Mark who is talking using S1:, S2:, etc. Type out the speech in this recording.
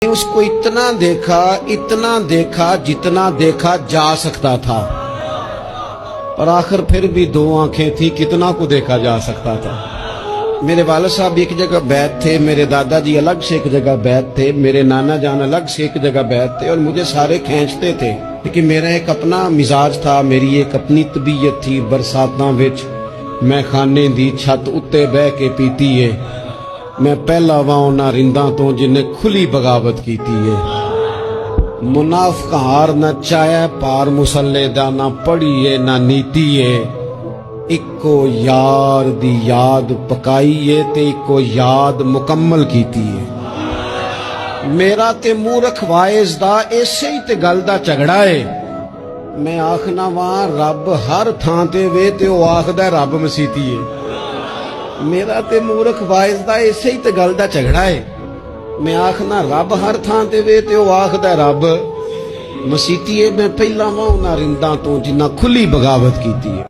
S1: उसको इतना देखा जितना देखा जा सकता था, पर आखिर फिर भी दो आंखें थी, कितना को देखा जा सकता था। मेरे वालिद साहब एक जगह बैठ थे, मेरे दादाजी अलग से एक जगह बैठ थे, मेरे नाना जान अलग से एक जगह बैठ थे, और मुझे सारे खींचते थे। लेकिन मेरा एक अपना मिजाज था, मेरी एक अपनी तबीयत थी। बरसातां विच मैं खाने दी छत उत्ते बह के पीती है। मैं पहला वां उन्हां रिंदां तो जिन्हें खुली बगावत कीती है। मुनाफिक हार न चाया पार मुसल्ले दा, ना पढ़ी है ना नीति है। इको यार दी याद पकाई है ते इको याद मुकम्मल कीती है। मेरा ते मूर्ख वाइज दा इसे ही ते गल दा झगड़ा है। मैं आखना वां रब हर थां ते वे ते ओ आखदा रब मसीती है। मेरा ते मूर्ख वाइज दा इसे ही ते गल दा झगड़ा है। मैं आखना रब हर थां ते वे ते ओ आखदा रब मसीती है। मैं पहला वां उन्हां रिंदां तो जिन्हां खुली बगावत कीती है।